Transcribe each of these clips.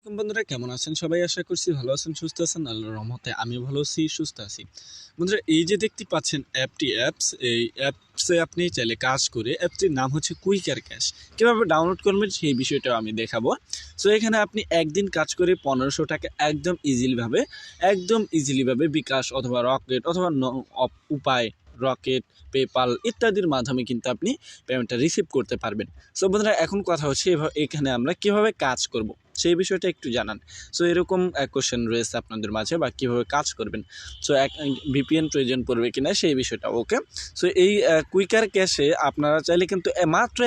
বন্ধুরা কেমন আছেন সবাই? আশা করছি ভালো আছেন, সুস্থ আছেন। আল্লাহর রহমতে আমি ভালো আছি, সুস্থ আছি। বন্ধুরা এই যে দেখতে পাচ্ছেন এই অ্যাপসে আপনি চাইলে কাজ করে, অ্যাপটির নাম হচ্ছে কুইকার ক্যাশ। কীভাবে ডাউনলোড করবেন সেই বিষয়টাও আমি দেখাবো। সো এখানে আপনি একদিন কাজ করে 1500 টাকা একদম ইজিলিভাবে বিকাশ অথবা রকেট অথবা উপায়, রকেট, পেপাল ইত্যাদির মাধ্যমে কিন্তু আপনি পেমেন্টটা রিসিভ করতে পারবেন। সো বন্ধুরা এখন কথা হচ্ছে এখানে আমরা কীভাবে কাজ করব সেই বিষয়টা একটু জানান। সো এরকম কোশ্চেন রয়েছে আপনাদের মাঝে, বা কীভাবে কাজ করবেন। সো ভিপিএন প্রয়োজন পড়বে কিনা সেই বিষয়টা। ওকে, সো এই কুইকার ক্যাশে আপনারা চাইলে কিন্তু মাত্র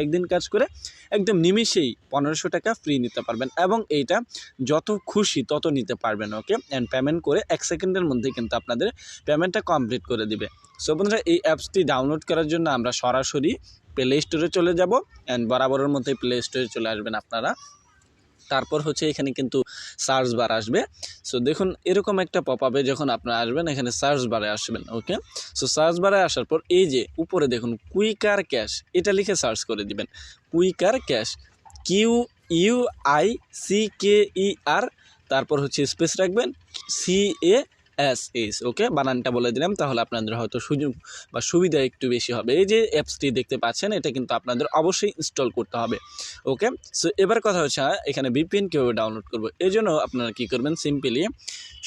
একদিন কাজ করে একদম নিমিষেই 1500 টাকা ফ্রি নিতে পারবেন, এবং এইটা যত খুশি তত নিতে পারবেন। ওকে, অ্যান্ড পেমেন্ট করে 1 সেকেন্ডের মধ্যে কিন্তু আপনাদের পেমেন্টটা কমপ্লিট করে দিবে। সো বন্ধুরা এই অ্যাপসটি ডাউনলোড করার জন্য আমরা সরাসরি প্লে স্টোরে চলে যাব, অ্যান্ড বরাবরের মধ্যে প্লে স্টোরে চলে আসবেন আপনারা। তারপর হচ্ছে এখানে কিন্তু সার্চ বার আসবে। সো দেখুন এরকম একটা পপআপে যখন আপনারা আসবেন, এখানে সার্চ বারে আসবেন। ওকে, সো সার্চ বারে আসার পর এই যে উপরে দেখুন কুইকার ক্যাশ, এটা লিখে সার্চ করে দিবেন। কুইকার ক্যাশ, QUICKER, তারপর হচ্ছে স্পেস রাখবেন CASH। ওকে, বানানটা বলে দিলাম, তাহলে আপনাদের হয়তো সুযোগ বা সুবিধা একটু বেশি হবে। এই যে অ্যাপসটি দেখতে পাচ্ছেন, এটা কিন্তু আপনাদের অবশ্যই ইনস্টল করতে হবে। ওকে, সো এবার কথা হচ্ছে এখানে ভিপিএন কীভাবে ডাউনলোড করবো। এই জন্য আপনারা কী করবেন, সিম্পলি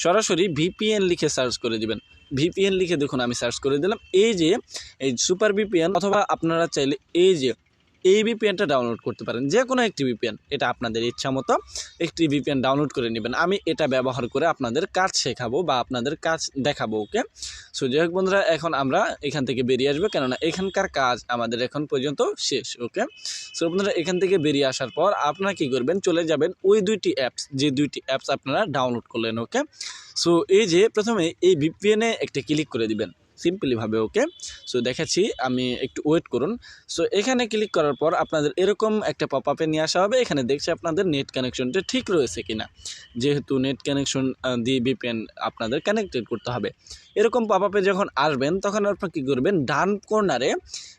সরাসরি ভিপিএন লিখে সার্চ করে দিবেন। ভিপিএন লিখে দেখুন আমি সার্চ করে দিলাম। এই সুপার ভিপিএন, অথবা আপনারা চাইলে এই ভিপিএনটা ডাউনলোড করতে পারেন, যে কোনো একটি ভিপিএন, এটা আপনাদের ইচ্ছা মতো একটি ভিপিএন ডাউনলোড করে নেবেন। আমি এটা ব্যবহার করে আপনাদের কাজ শেখাবো বা আপনাদের কাজ দেখাবো। ওকে, সো যাই হোক বন্ধুরা, এখন আমরা এখান থেকে বেরিয়ে আসবো, কেননা এখানকার কাজ আমাদের এখন পর্যন্ত শেষ। ওকে, সো বন্ধুরা এখান থেকে বেরিয়ে আসার পর আপনারা কী করবেন, চলে যাবেন ওই যে দুইটি অ্যাপস আপনারা ডাউনলোড করলেন। ওকে, সো এই যে প্রথমে এই ভিপিএনে একটা ক্লিক করে দিবেন সিম্পলিভাবে। ওকে, সো দেখাচ্ছি, আমি একটু ওয়েট করুন। সো এখানে ক্লিক করার পর আপনাদের এরকম একটা পপআপে নিয়ে আসা হবে। এখানে দেখছি আপনাদের নেট কানেকশনটা ঠিক রয়েছে কিনা, যেহেতু নেট কানেকশন দিয়ে ভিপিএন আপনাদের কানেক্টেড করতে হবে। এরকম পপআপে যখন আসবেন তখন আপনারা কী করবেন, ডান কর্নারে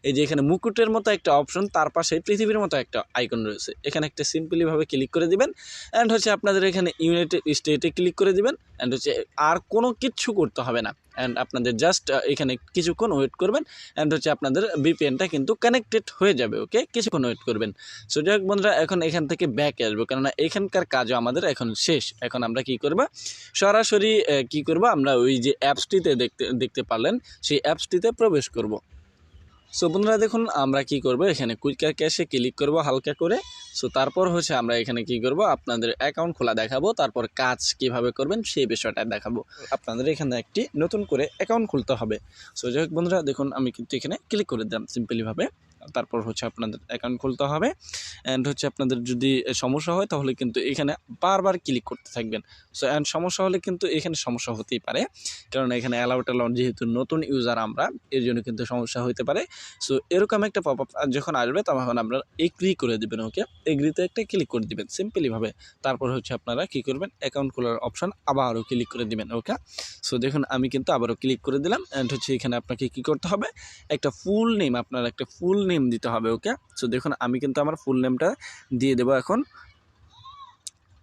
এই যে এখানে মুকুটের মতো একটা অপশন, তার পাশে পৃথিবীর মতো একটা আইকন রয়েছে, এখানে একটা সিম্পলিভাবে ক্লিক করে দিবেন। অ্যান্ড হচ্ছে আপনাদের এখানে ইউনাইটেড স্টেটে ক্লিক করে দিবেন। অ্যান্ড হচ্ছে আর কোনো কিচ্ছু করতে হবে না, অ্যান্ড আপনাদের জাস্ট এখানে কিছুক্ষণ ওয়েট করবেন। অ্যান্ড হচ্ছে আপনাদের ভিপিএনটা কিন্তু কানেক্টেড হয়ে যাবে। ওকে, কিছুক্ষণ ওয়েট করবেন। সো যাই হোক বন্ধুরা, এখন এখান থেকে ব্যাকে আসবো, কেননা এখানকার কাজও আমাদের এখন শেষ। এখন আমরা কি করব, সরাসরি কি করব, আমরা ওই যে অ্যাপসটিতে দেখতে পারলেন সেই অ্যাপসটিতে প্রবেশ করব। সো বন্ধুরা দেখুন আমরা কি করব, এখানে কুইকার ক্যাশে ক্লিক করব হালকা করে। সো তারপর হচ্ছে আমরা এখানে কি করব, আপনাদের অ্যাকাউন্ট খোলা দেখাবো, তারপর কাজ কিভাবে করবেন সেই বিষয়টা দেখাবো। আপনাদের এখানে একটি নতুন করে অ্যাকাউন্ট খুলতে হবে। সো যাই হোক বন্ধুরা দেখুন আমি কিন্তু এখানে ক্লিক করে দিলাম সিম্পলিভাবে। তারপর হচ্ছে আপনাদের অ্যাকাউন্ট খুলতে হবে। অ্যান্ড হচ্ছে আপনাদের যদি সমস্যা হয় তাহলে কিন্তু এখানে বারবার ক্লিক করতে থাকবেন। সো অ্যান্ড সমস্যা হলে কিন্তু এখানে সমস্যা হতেই পারে, কারণ এখানে অ্যালাউট যেহেতু নতুন ইউজার আমরা, এর জন্য কিন্তু সমস্যা হতে পারে। সো এরকম একটা পপআপ যখন আসবে তখন আপনারা এগ্রি করে দেবেন। ওকে, এগ্রিতে একটা ক্লিক করে দিবেন সিম্পলিভাবে। তারপর হচ্ছে আপনারা কি করবেন, অ্যাকাউন্ট খোলার অপশন আবারও ক্লিক করে দিবেন। ওকে, সো দেখুন আমি কিন্তু আবারও ক্লিক করে দিলাম। অ্যান্ড হচ্ছে এখানে আপনাকে কি করতে হবে, একটা ফুল নেম, আপনার একটা ফুল নেম দিতে হবে। ওকে, সো দেখুন আমি কিন্তু আমার ফুল নেমটা দিয়ে দেবো এখন।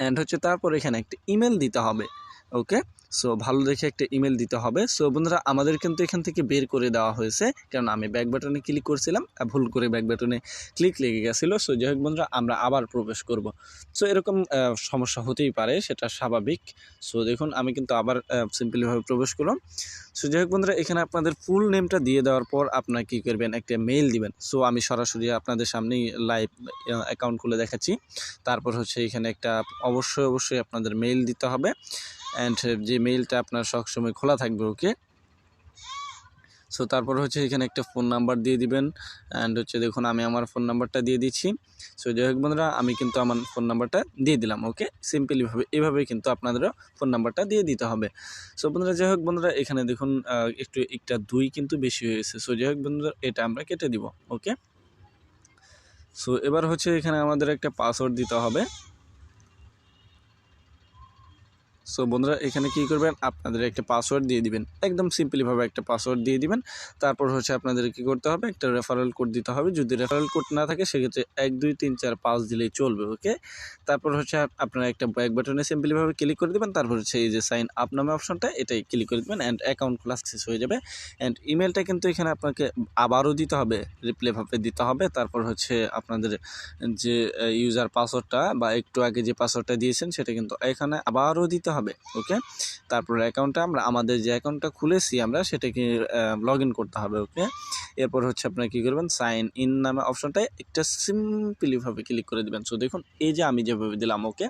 অ্যান্ড হচ্ছে তারপর এখানে একটা ইমেল দিতে হবে। ওকে, সো ভালো দেখে একটা ইমেল দিতে হবে। সো বন্ধুরা আমাদের কিন্তু এখান থেকে বের করে দেওয়া হয়েছে, কারণ আমি ব্যাক বাটনে ক্লিক করছিলাম, ভুল করে ব্যাক বাটনে ক্লিক লেগে গেছিলো। সো যাই হোক বন্ধুরা আমরা আবার প্রবেশ করব। সো এরকম সমস্যা হতেই পারে, সেটা স্বাভাবিক। সো দেখুন আমি কিন্তু আবার সিম্পলিভাবে প্রবেশ করলাম। সো যাই হোক বন্ধুরা এখানে আপনাদের ফুল নেমটা দিয়ে দেওয়ার পর আপনারা কী করবেন, একটা মেইল দিবেন। সো আমি সরাসরি আপনাদের সামনেই লাইভ অ্যাকাউন্ট খুলে দেখাচ্ছি। তারপর হচ্ছে এখানে একটা অবশ্যই আপনাদের মেইল দিতে হবে। অ্যান্ড যে মেইলটা আপনার সবসময় খোলা থাকবে। ওকে, সো তারপর হচ্ছে এখানে একটা ফোন নাম্বার দিয়ে দিবেন। অ্যান্ড হচ্ছে দেখুন আমি আমার ফোন নাম্বারটা দিয়ে দিচ্ছি। সো যাই হোক বন্ধুরা আমি কিন্তু আমার ফোন নাম্বারটা দিয়ে দিলাম। ওকে, সিম্পলিভাবে এভাবেই কিন্তু আপনাদেরও ফোন নাম্বারটা দিয়ে দিতে হবে। সো বন্ধুরা যাই হোক বন্ধুরা এখানে দেখুন একটা 2 কিন্তু বেশি হয়েছে। সো যাই হোক বন্ধুরা এটা আমরা কেটে দিব। ওকে, সো এবার হচ্ছে এখানে আমাদের একটা পাসওয়ার্ড দিতে হবে। সো বন্ধুরা এখানে কী করবেন, আপনাদের একটা পাসওয়ার্ড দিয়ে দিবেন, একদম সিম্পলিভাবে একটা পাসওয়ার্ড দিয়ে দিবেন। তারপর হচ্ছে আপনাদের কী করতে হবে, একটা রেফারেল কোড দিতে হবে। যদি রেফারেল কোড না থাকে সেক্ষেত্রে 1 2 3 4 5 দিলেই চলবে। ওকে, তারপর হচ্ছে আপনারা একটা ব্যাক বাটনে সিম্পলিভাবে ক্লিক করে দেবেন। তারপর হচ্ছে এই যে সাইন আপ নামে অপশনটা, এটাই ক্লিক করে দেবেন অ্যান্ড অ্যাকাউন্ট খোলা সাকসেস হয়ে যাবে। অ্যান্ড ইমেলটা কিন্তু এখানে আপনাকে আবারও দিতে হবে, রিপ্লেভাবে দিতে হবে। তারপর হচ্ছে আপনাদের যে ইউজার পাসওয়ার্ডটা বা একটু আগে যে পাসওয়ার্ডটা দিয়েছেন সেটা কিন্তু এখানে আবারও দিতে হবে। ওকে, তারপর অ্যাকাউন্টটা আমাদের যে অ্যাকাউন্টটা খুলেছি আমরা সেটাকে লগ ইন করতে হবে। ওকে, এরপর হচ্ছে আপনারা কী করবেন, সাইন ইন নামে অপশনটায় একটা সিম্পলিভাবে ক্লিক করে দেবেন। সো দেখুন এই যে আমি যেভাবে দিলাম। ওকে,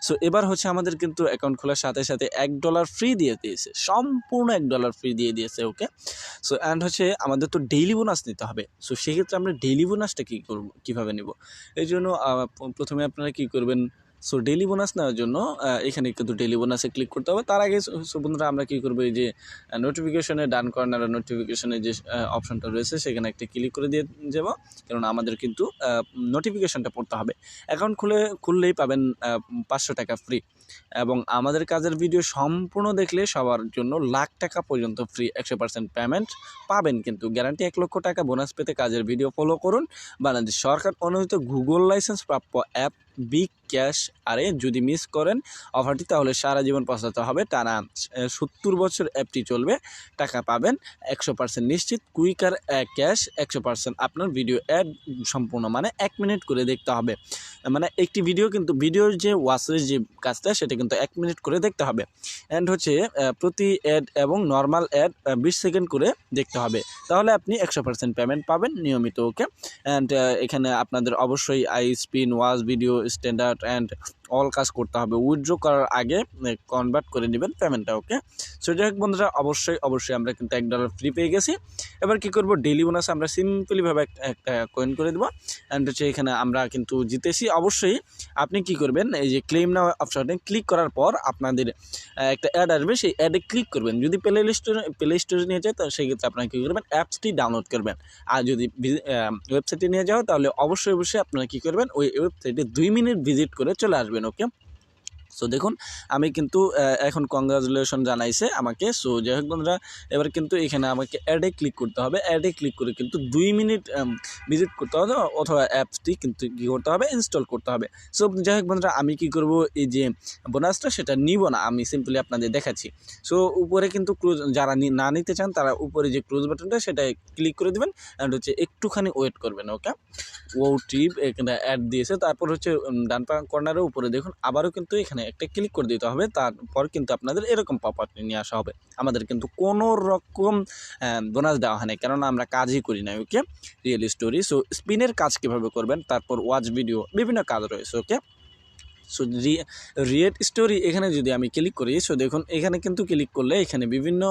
সো এবার হচ্ছে আমাদের কিন্তু অ্যাকাউন্ট খোলার সাথে সাথে $1 ফ্রি দিয়ে দিয়েছে, সম্পূর্ণ $1 ফ্রি দিয়ে দিয়েছে। ওকে, সো অ্যান্ড হচ্ছে আমাদের তো ডেইলি বোনাস নিতে হবে। সো সেক্ষেত্রে আমরা ডেইলি বোনাসটা কী করব, কীভাবে নেব, এই জন্য প্রথমে আপনারা কী করবেন, সো ডেইলি বোনাস নেওয়ার জন্য এখানে কিন্তু ডেইলি বোনাসে ক্লিক করতে হবে। তার আগে সো বন্ধুরা আমরা কী করবো, এই যে নোটিফিকেশনে ডান কর্নারে নোটিফিকেশনে যে অপশনটা রয়েছে সেখানে একটা ক্লিক করে দিয়ে যাব, কারণ আমাদের কিন্তু নোটিফিকেশনটা পড়তে হবে। অ্যাকাউন্ট খুললেই পাবেন 500 টাকা ফ্রি, এবং আমাদের কাজের ভিডিও সম্পূর্ণ দেখলে সবার জন্য $1,00,000 পর্যন্ত ফ্রি 100% পেমেন্ট পাবেন, কিন্তু গ্যারান্টি $1,00,000 টাকা বোনাস পেতে কাজের ভিডিও ফলো করুন। বাংলাদেশ সরকার অনুমোদিত গুগল লাইসেন্স প্রাপ্য অ্যাপ bkash। আরে যদি মিস করেন অফারটি তাহলে সারা জীবন পৌঁছাতে হবে। টানা 70 বছর অ্যাপটি চলবে, টাকা পাবেন 100% নিশ্চিত। Quicker cash 100%। আপনার ভিডিও অ্যাড সম্পূর্ণ মানে 1 মিনিট করে দেখতে হবে, মানে একটি ভিডিও কিন্তু ভিডিওর যে ওয়াচের যে কাজটা সেটা কিন্তু 1 মিনিট করে দেখতে হবে। অ্যান্ড হচ্ছে প্রতি অ্যাড এবং নর্মাল অ্যাড 20 সেকেন্ড করে দেখতে হবে, তাহলে আপনি 100% পেমেন্ট পাবেন নিয়মিত। ওকে, অ্যান্ড এখানে আপনাদের অবশ্যই spin, watch, video, standard and all কাজ করতে হবে। উইথড্র করার আগে কনভার্ট করে নেবেন পেমেন্টটা। ওকে, সো যাই হোক বন্ধুরা, অবশ্যই আমরা কিন্তু $1 ফ্রি পেয়ে গেছি। এবার কী করবো, ডেইলি বোনাস আমরা সিম্পলিভাবে একটা কয়েন করে দেবো। অ্যান্ড হচ্ছে এখানে আমরা কিন্তু জিতেছি। অবশ্যই আপনি কি করবেন, এই যে ক্লেম নাও অপশনে ক্লিক করার পর আপনাদের একটা অ্যাড আসবে, সেই অ্যাডে ক্লিক করবেন। যদি প্লে স্টোরে নিয়ে যায় তাহলে সেক্ষেত্রে আপনারা কী করবেন, অ্যাপসটি ডাউনলোড করবেন। আর যদি ওয়েবসাইটে নিয়ে যাও তাহলে অবশ্যই আপনারা কী করবেন, ওই ওয়েবসাইটে 2 মিনিট ভিজিট করে চলে আসবেন। ওকে, সো দেখুন আমি কিন্তু এখন কংগ্রাচুলেশন জানাইছে আমাকে। সো যাই হোক বন্ধুরা, এবার কিন্তু এখানে আমাকে অ্যাডে ক্লিক করতে হবে। অ্যাডে ক্লিক করে কিন্তু 2 মিনিট ভিজিট করতে হবে, অথবা অ্যাপসটি কিন্তু কী করতে হবে, ইনস্টল করতে হবে। সো যাই হোক বন্ধুরা, আমি কী করব, এই যে বোনাসটা সেটা নিব না, আমি সিম্পলি আপনাদের দেখাচ্ছি। সো উপরে কিন্তু যারা না নিতে চান তারা উপরে যে ক্লোজ বাটনটা সেটা ক্লিক করে দেবেন, অ্যান্ড হচ্ছে একটুখানি ওয়েট করবেন। ওকে, টিপ এখানে অ্যাড দিয়েছে। তারপর হচ্ছে ডান কর্নারের উপরে দেখুন আবারও কিন্তু এখানে একটা ক্লিক করে দিতে হবে। তারপর কিন্তু আপনাদের এরকম পপআপটি নিয়ে আসা হবে। আমাদের কিন্তু কোনো রকম বোনাস দেওয়া হয় না, কেননা আমরা কাজই করি না। ওকে, রিয়েল স্টোরি। সো স্পিনের কাজ কীভাবে করবেন, তারপর ওয়াচ ভিডিও, বিভিন্ন কাজ রয়েছে। ওকে, সো রিয়েট স্টোরি এখানে যদি আমি ক্লিক করি, সো দেখুন এখানে কিন্তু ক্লিক করলে এখানে বিভিন্ন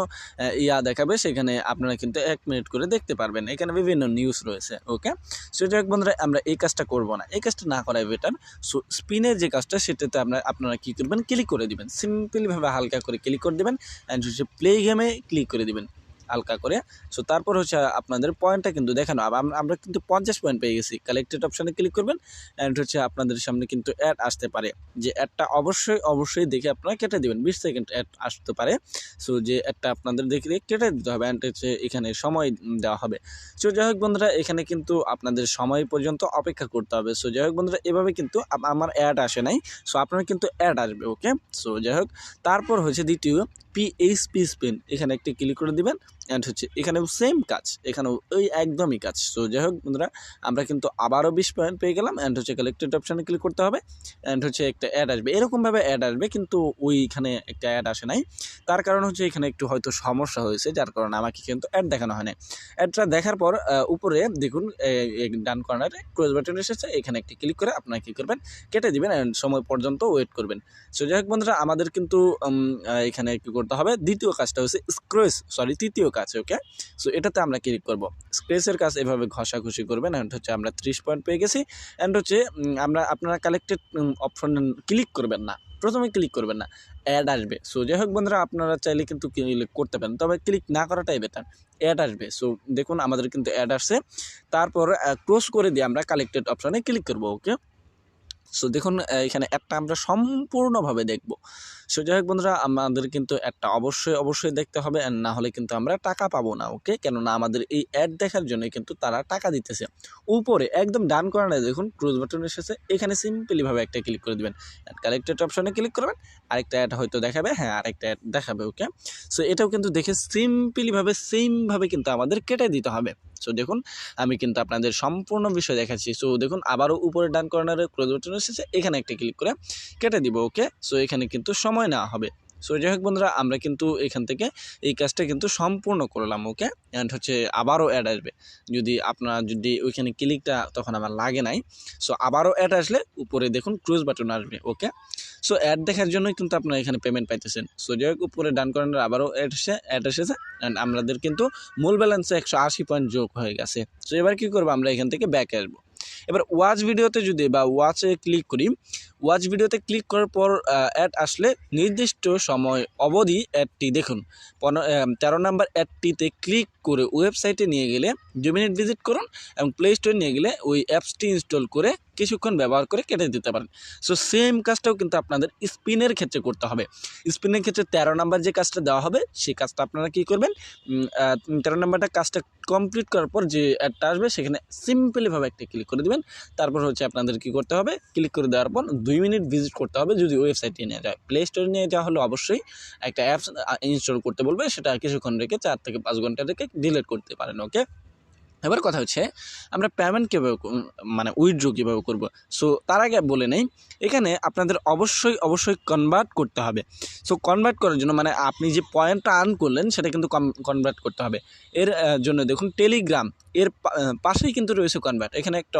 দেখাবে, সেখানে আপনারা কিন্তু 1 মিনিট করে দেখতে পারবেন। এখানে বিভিন্ন নিউজ রয়েছে। ওকে, সো যাই হোক বন্ধুরা, আমরা এই কাজটা করব না, এই কাজটা না করাই বেটার। সো স্পিনের যে কাজটা সেটাতে আপনারা কী করবেন, ক্লিক করে দেবেন, সিম্পলিভাবে হালকা করে ক্লিক করে দেবেন, অ্যান্ড হচ্ছে প্লে গেমে ক্লিক করে দেবেন হালকা করে। সো তারপর হচ্ছে আপনাদের পয়েন্টটা কিন্তু দেখানো, আমরা কিন্তু 50 পয়েন্ট পেয়ে গেছি। কালেক্টেড অপশানে ক্লিক করবেন, অ্যান্ড হচ্ছে আপনাদের সামনে কিন্তু অ্যাড আসতে পারে, যে অ্যাডটা অবশ্যই দেখে আপনারা কেটে দেবেন। 20 সেকেন্ড অ্যাড আসতে পারে। সো যে অ্যাডটা আপনাদের দেখে কেটে দিতে হবে, অ্যান্ড হচ্ছে এখানে সময় দেওয়া হবে। সো যাই হোক বন্ধুরা, এখানে কিন্তু আপনাদের সময় পর্যন্ত অপেক্ষা করতে হবে। সো যাই হোক বন্ধুরা, এভাবে কিন্তু আমার অ্যাড আসে নাই, সো আপনার কিন্তু অ্যাড আসবে। ওকে, সো যাই হোক, তারপর হচ্ছে দ্বিতীয় PHP স্পিন, এখানে একটি ক্লিক করে দিবেন, অ্যান্ড হচ্ছে এখানেও সেম কাজ, এখানেও ওই একদমই কাজ। সো যাই হোক বন্ধুরা, আমরা কিন্তু আবারও 20 পয়েন্ট পেয়ে গেলাম, অ্যান্ড হচ্ছে কালেক্টেড অপশানে ক্লিক করতে হবে, অ্যান্ড হচ্ছে একটা অ্যাড আসবে, এরকমভাবে অ্যাড আসবে, কিন্তু ওইখানে একটা অ্যাড আসে নাই। তার কারণ হচ্ছে এখানে একটু হয়তো সমস্যা হয়েছে, যার কারণে আমাকে কিন্তু অ্যাড দেখানো হয় না। অ্যাডটা দেখার পর উপরে দেখুন ডান কর্নারে ক্লোজ বাটন এসেছে, এখানে একটি ক্লিক করে আপনারা কী করবেন, কেটে দিবেন, অ্যান্ড সময় পর্যন্ত ওয়েট করবেন। সো যাই হোক বন্ধুরা, আমাদের কিন্তু এখানে কী করতে হবে, দ্বিতীয় কাজটা হচ্ছে তৃতীয় কাজ। ওকে, সো এটাতে আমরা ক্লিক করব। স্ক্রেচের কাজ এভাবে ঘষাঘষি করবেন, অ্যান্ড হচ্ছে আমরা 30 পয়েন্ট পেয়ে গেছি। অ্যান্ড হচ্ছে আপনারা কালেক্টেড অপশন ক্লিক করবেন না, প্রথমে ক্লিক করবেন না, অ্যাড আসবে। সো যাই হোক বন্ধুরা, আপনারা চাইলে কিন্তু ক্লিক করতে পারেন, তবে ক্লিক না করাটাই বেটার। অ্যাড আসবে। সো দেখুন আমাদের কিন্তু অ্যাড আসছে। তারপর ক্লোজ করে দিয়ে আমরা কালেক্টেড অপশানে ক্লিক করব। ওকে, সো দেখুন এখানে অ্যাডটা আমরা সম্পূর্ণভাবে দেখব। সো যাই হোক বন্ধুরা, আমাদের কিন্তু অ্যাডটা অবশ্যই দেখতে হবে, অ্যান্ড না হলে কিন্তু আমরা টাকা পাবো না। ওকে, কেননা আমাদের এই অ্যাড দেখার জন্য কিন্তু তারা টাকা দিতেছে। উপরে একদম ডান কর্নারে দেখুন ক্রস বাটন এসেছে, এখানে সিম্পলিভাবে একটা ক্লিক করে দিবেন, অ্যাড কালেক্টেড অপশনে ক্লিক করবেন, আরেকটা অ্যাড হয়তো দেখাবে, হ্যাঁ আরেকটা অ্যাড দেখাবে। ওকে, সো এটাও কিন্তু দেখে সিম্পলিভাবে সেমভাবে কিন্তু আমাদের কেটে দিতে হবে। সো দেখুন আমি কিন্তু আপনাদের সম্পূর্ণ বিষয় দেখাচ্ছি। সো দেখুন আবারও উপরে ডান কর্নারে ক্লোজ বাটন এসেছে, এখানে একটা ক্লিক করে কেটে দিব। ওকে, সো এখানে কিন্তু সময় নেওয়া হবে। সো যাই হোক বন্ধুরা, আমরা কিন্তু এখান থেকে এই কাজটা কিন্তু সম্পূর্ণ করলাম। ওকে, অ্যান্ড হচ্ছে আবারও অ্যাড আসবে, যদি ওইখানে ক্লিকটা তখন আমার লাগে নাই। সো আবারও অ্যাড আসলে উপরে দেখুন ক্লোজ বাটন আসবে। ওকে, সো অ্যাড দেখার জন্যই কিন্তু আপনারা এখানে পেমেন্ট পাইতেছেন। সো যাই হোক উপরে ডান কর্নারে আবারও অ্যাড এসেছে, অ্যান্ড আমাদের কিন্তু মূল ব্যালেন্সে 180 পয়েন্ট যোগ হয়ে গেছে। সো এবার কী করবো, আমরা এখান থেকে ব্যাকে আসবো। এবার ওয়াচ ভিডিওতে যদি বা ওয়াচে ক্লিক করি, ওয়াচ ভিডিওতে ক্লিক করার পর অ্যাড আসলে নির্দিষ্ট সময় অবধি অ্যাডটি দেখুন 13 নম্বর অ্যাডটিতে ক্লিক করে ওয়েবসাইটে নিয়ে গেলে 2 মিনিট ভিজিট করুন এবং প্লে স্টোরে নিয়ে গেলে ওই অ্যাপসটি ইনস্টল করে কিছুক্ষণ ব্যবহার করে কেটে দিতে পারেন। সো সেম কাজটাও কিন্তু আপনাদের স্পিনের ক্ষেত্রে করতে হবে। স্পিনের ক্ষেত্রে 13 নম্বর যে কাজটা দেওয়া হবে সেই কাজটা আপনারা কী করবেন, 13 নম্বরটা কাজটা কমপ্লিট করার পর যে অ্যাডটা আসবে সেখানে সিম্পলিভাবে একটা ক্লিক করে দেবেন। তারপর হচ্ছে আপনাদের কি করতে হবে, ক্লিক করে দেওয়ার পর 2 মিনিট ভিজিট করতে হবে যদি ওয়েবসাইটে নিয়ে যায়। প্লে স্টোরে নিয়ে যাওয়া হলে অবশ্যই একটা অ্যাপস ইনস্টল করতে বলবে, সেটা কিছুক্ষণ রেখে 4 থেকে 5 ঘন্টা রেখে ডিলিট করতে পারেন। ওকে, এবার কথা হচ্ছে আমরা পেমেন্ট কীভাবে মানে উইথড্র কীভাবে করব। সো তার আগে বলে নেই, এখানে আপনাদের অবশ্যই কনভার্ট করতে হবে। সো কনভার্ট করার জন্য মানে আপনি যে পয়েন্টটা আর্ন করলেন সেটা কিন্তু কনভার্ট করতে হবে। এর জন্য দেখুন টেলিগ্রাম এর পাশেই কিন্তু রয়েছে কনভার্ট, এখানে একটা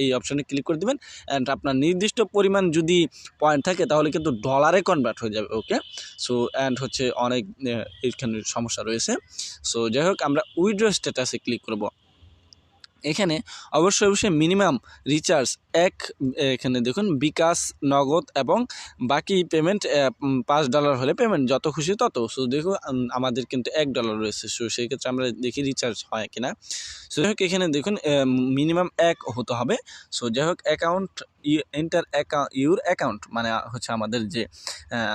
এই অপশনে ক্লিক করে দেবেন, অ্যান্ড আপনার নির্দিষ্ট পরিমাণ যদি পয়েন্ট থাকে তাহলে কিন্তু ডলারে কনভার্ট হয়ে যাবে। ওকে, সো অ্যান্ড হচ্ছে অনেক এখানে সমস্যা রয়েছে। সো যাই হোক আমরা উইথড্র স্ট্যাটাসে ক্লিক করব। এখানে অবশ্যই মিনিমাম রিচার্জ এখানে দেখুন বিকাশ, নগদ এবং বাকি পেমেন্ট $5 হলে পেমেন্ট যত খুশি তত। সো দেখুন আমাদের কিন্তু $1 রয়েছে। সো সেই ক্ষেত্রে আমরা দেখি রিচার্জ হয় কিনা। সো যাই হোক এখানে দেখুন মিনিমাম 1 হতে হবে। সো যাই হোক অ্যাকাউন্ট এন্টার ইউর অ্যাকাউন্ট মানে হচ্ছে আমাদের যে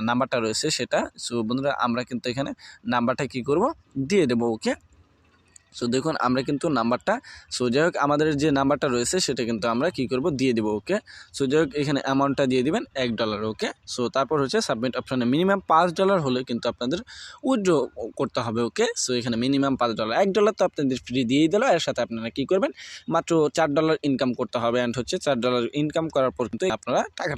নাম্বারটা রয়েছে সেটা। সো বন্ধুরা আমরা কিন্তু এখানে নাম্বারটা কী করব, দিয়ে দেবো। ওকে, সো দেখুন আমরা কিন্তু নাম্বারটা, সো যাই হোক আমাদের যে নাম্বারটা রয়েছে সেটা কিন্তু আমরা কী করব, দিয়ে দেবো। ওকে, সো যাই হোক এখানে অ্যামাউন্টটা দিয়ে দিবেন $1। ওকে, সো তারপর হচ্ছে সাবমিট অপশানে মিনিমাম $5 হলে কিন্তু আপনাদের উইথড্র করতে হবে। ওকে, সো এখানে মিনিমাম $5, $1 তো আপনাদের ফ্রি দিয়েই দিল, এর সাথে আপনারা কী করবেন, মাত্র $4 ইনকাম করতে হবে, অ্যান্ড হচ্ছে $4 ইনকাম করার পর কিন্তু আপনারা টাকাটা